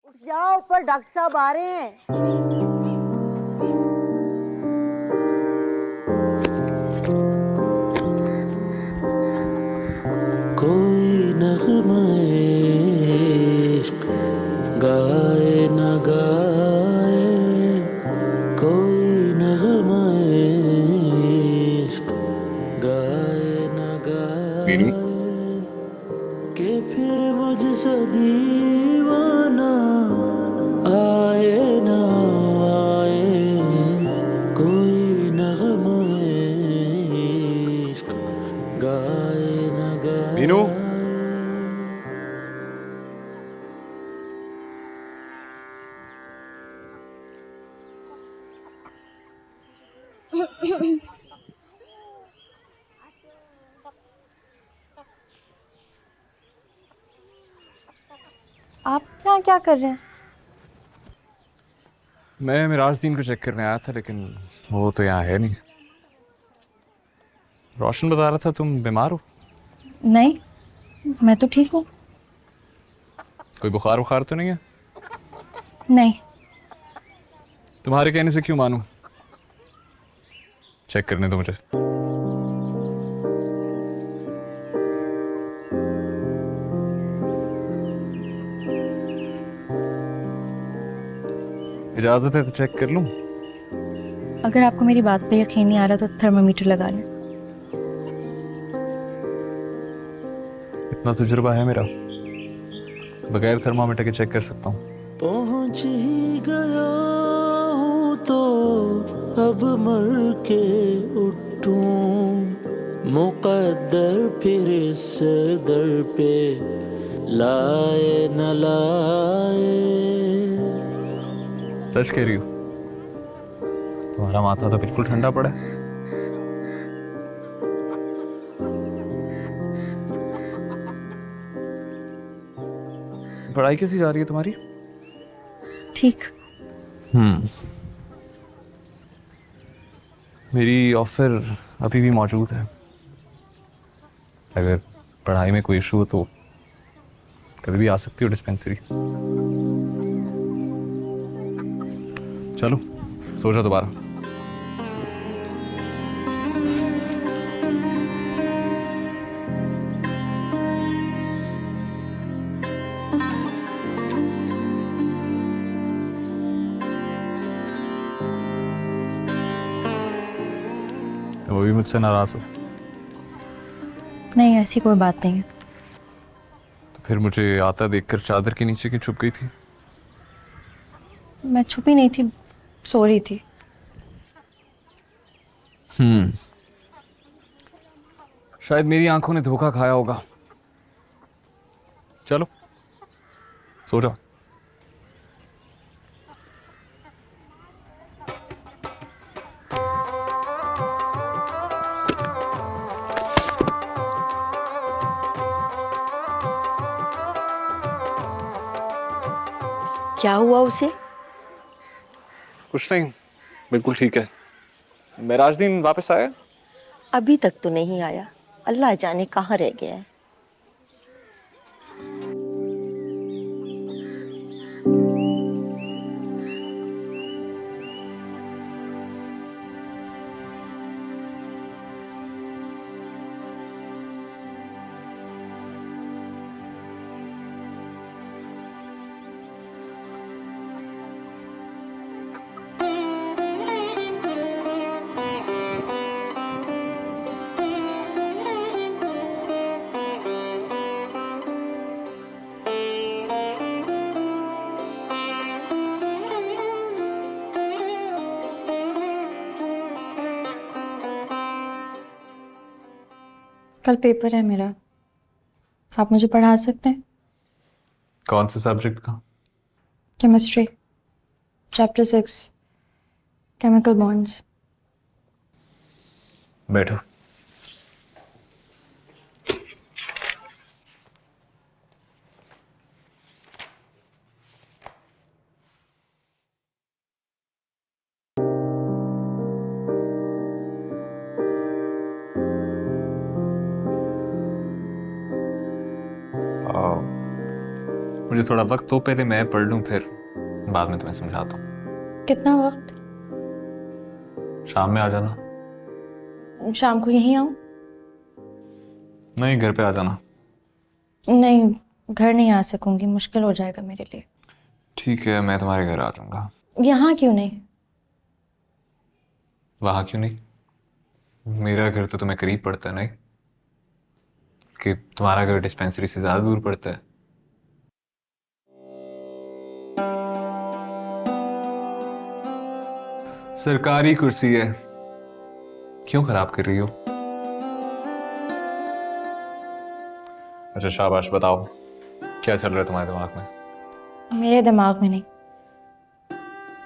उठ जाओ, ऊपर डॉक्टर साहब आ रहे हैं। कोई नग़्मा-ए इश्क गाए न गाए, कोई नग़्मा-ए इश्क गाए न मीनू, गाए, के फिर मुझसे दीवाना आए न आए, कोई नग़्मा-ए इश्क गाए न मीनू, गाए। आप यहाँ क्या कर रहे हैं? मैं मिराजुद्दीन को चेक करने आया था, लेकिन वो तो यहाँ है नहीं। रोशन बता रहा था तुम बीमार हो। नहीं, मैं तो ठीक हूँ। कोई बुखार बुखार तो नहीं है? नहीं। तुम्हारे कहने से क्यों मानूं? चेक करने दो मुझे। इजाजत है तो चेक कर लूं? अगर आपको मेरी बात पे यकीन नहीं आ रहा तो थर्मामीटर लगा लें। इतना तजुर्बा है मेरा, बगैर थर्मामीटर के चेक कर सकता हूँ। पहुंच ही गया हूँ तो अब मर के उठूं, मुकद्दर फिर इस दर पे लाए न लाए। सच कह रही हो? तुम्हारा माथा तो बिल्कुल ठंडा पड़ा है। पढ़ाई कैसी जा रही है तुम्हारी? ठीक। मेरी ऑफर अभी भी मौजूद है। अगर पढ़ाई में कोई इशू हो तो कभी भी आ सकती हो डिस्पेंसरी। चलो सो जाओ दोबारा। तो वो भी मुझसे नाराज हो? नहीं, ऐसी कोई बात नहीं है। तो फिर मुझे आता देखकर चादर के नीचे क्यों छुप गई थी? मैं छुपी नहीं थी, सो रही थी। शायद मेरी आंखों ने धोखा खाया होगा। चलो सो जाओ। क्या हुआ उसे? कुछ नहीं, बिल्कुल ठीक है। मेराजुद्दीन वापस आया? अभी तक तो नहीं आया, अल्लाह जाने कहाँ रह गया है। कल पेपर है मेरा, आप मुझे पढ़ा सकते हैं? कौन से सब्जेक्ट का? Chemistry, chapter 6, chemical bonds. बैठो। मुझे मुझे थोड़ा वक्त तो पहले मैं पढ़ लूं, फिर बाद में तुम्हें समझाता हूँ। कितना वक्त? शाम में आ जाना। शाम को यहीं आऊँ? नहीं, घर पे आ जाना। नहीं, घर नहीं आ सकूंगी, मुश्किल हो जाएगा मेरे लिए। ठीक है, मैं तुम्हारे घर आ जाऊंगा। यहाँ क्यों नहीं? वहां क्यों नहीं? मेरा घर तो तुम्हें करीब पड़ता है, नहीं कि तुम्हारा घर डिस्पेंसरी से ज्यादा दूर पड़ता है। सरकारी कुर्सी है, क्यों खराब कर रही हो? अच्छा शाबाश, बताओ क्या चल रहा है तुम्हारे दिमाग में? मेरे दिमाग में नहीं,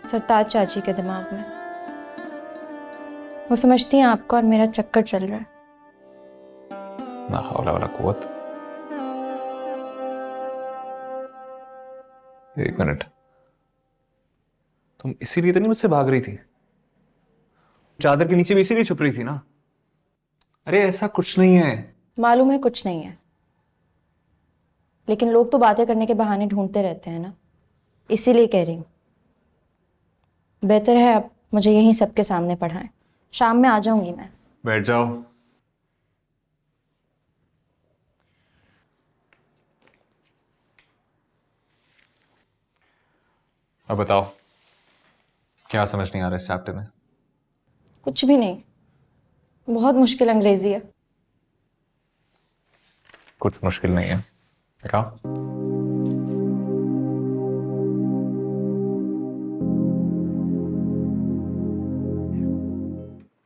सरताज चाची के दिमाग में। वो समझती हैं आपका और मेरा चक्कर चल रहा है। ना हौला वला कुव्वत। एक मिनट, तुम इसीलिए तो नहीं मुझसे भाग रही थी? चादर के नीचे भी इसीलिए छुप रही थी ना? अरे ऐसा कुछ नहीं है। मालूम है कुछ नहीं है, लेकिन लोग तो बातें करने के बहाने ढूंढते रहते हैं ना, इसीलिए कह रही हूँ। बेहतर है आप मुझे यहीं सबके सामने पढ़ाएं। शाम में आ जाऊंगी मैं। बैठ जाओ। अब बताओ, क्या समझ नहीं आ रहा इस चैप्टर में? कुछ भी नहीं, बहुत मुश्किल अंग्रेजी है। कुछ मुश्किल नहीं है, दिखाओ।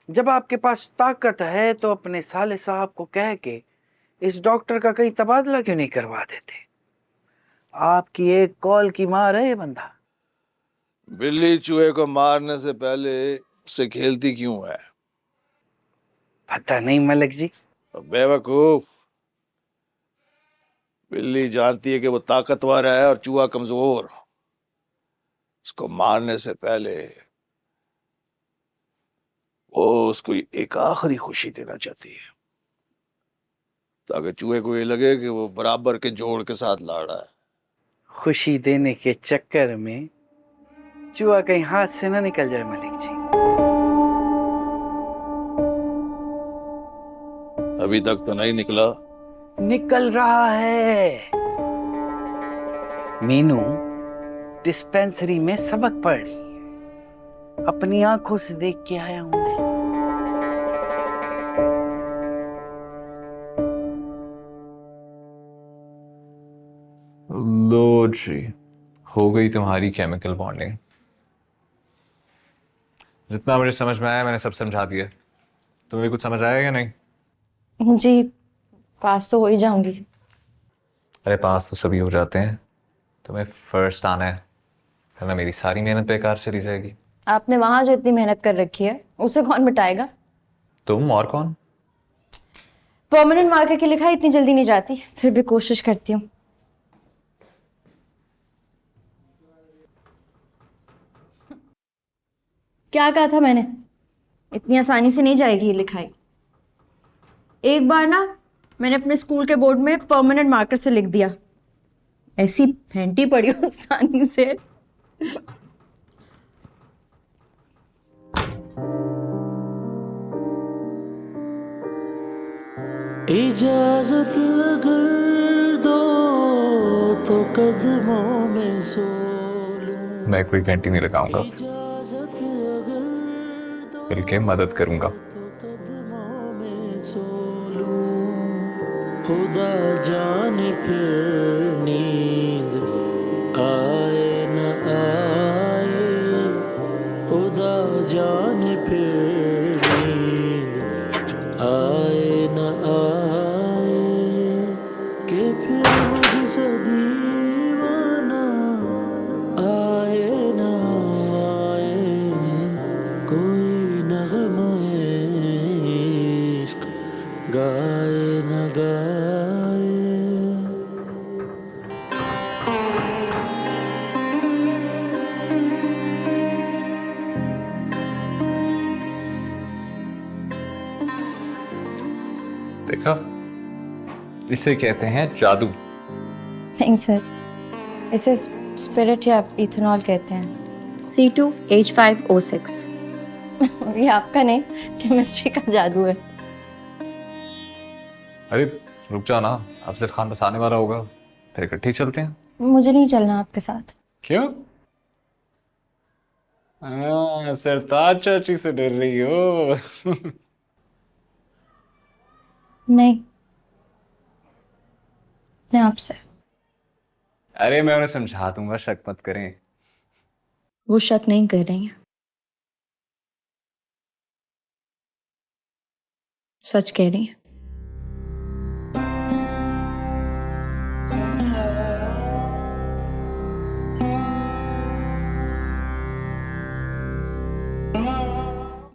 जब आपके पास ताकत है तो अपने साले साहब को कह के इस डॉक्टर का कहीं तबादला क्यों नहीं करवा देते? आपकी एक कॉल की मार है ये बंदा। बिल्ली चूहे को मारने से पहले उससे खेलती क्यों है? पता नहीं मलिक जी। बेवकूफ, बिल्ली जानती है कि वो ताकतवर है और चूहा कमजोर। उसको मारने से पहले वो उसको एक आखिरी खुशी देना चाहती है, ताकि चूहे को ये लगे कि वो बराबर के जोड़ के साथ लड़ रहा है। खुशी देने के चक्कर में चूहा कहीं हाथ से ना निकल जाए मलिक जी। अभी तक तो नहीं निकला। निकल रहा है। मीनू डिस्पेंसरी में सबक पढ़ रही है, अपनी आंखों से देख के आया हूं मैं। लो जी, हो गई तुम्हारी केमिकल बॉन्डिंग। जितना मुझे समझ में आया मैंने सब समझा दिया। तुम्हें कुछ समझ आया या नहीं? जी, पास तो हो ही जाऊंगी। अरे पास तो सभी हो जाते हैं, तुम्हें फर्स्ट आना है, वरना मेरी सारी मेहनत बेकार चली जाएगी। आपने वहां जो इतनी मेहनत कर रखी है उसे कौन मिटाएगा? तुम और कौन? परमानेंट मार्कर की लिखाई इतनी जल्दी नहीं जाती, फिर भी कोशिश करती हूँ। क्या कहा था मैंने? इतनी आसानी से नहीं जाएगी ये लिखाई। एक बार ना मैंने अपने स्कूल के बोर्ड में परमानेंट मार्कर से लिख दिया, ऐसी फेंटी पड़ी उस्तानी से। इजाजत अगर दो तो कदमों में सो लूं। मैं कोई घंटी नहीं लगाऊंगा, इजाजत अगर दो मिलके मदद करूंगा। तो कदमों में सो लूं। खुदा जाने फिर नींद आए न आए, खुदा जाने फिर नींद आए न आए, कि फिर मुझसे दीवाना आए न आए, कोई नग़्मा-ए इश्क गाए न गाए। देखा, इसे कहते हैं जादू। नहीं सर, इसे स्पिरिट या इथेनॉल कहते हैं। C2H5O6। ये आपका नहीं, केमिस्ट्री का जादू है। अरे रुक जाओ ना, अफजल खान बस आने वाला होगा, फिर इकट्ठे ही चलते हैं। मुझे नहीं चलना आपके साथ। क्यों? सरताज चाची से डर रही हो? नहीं, मैं आपसे। अरे मैं उन्हें समझा दूंगा, शक मत करें। वो शक नहीं कर रही हैं, सच कह रही हैं।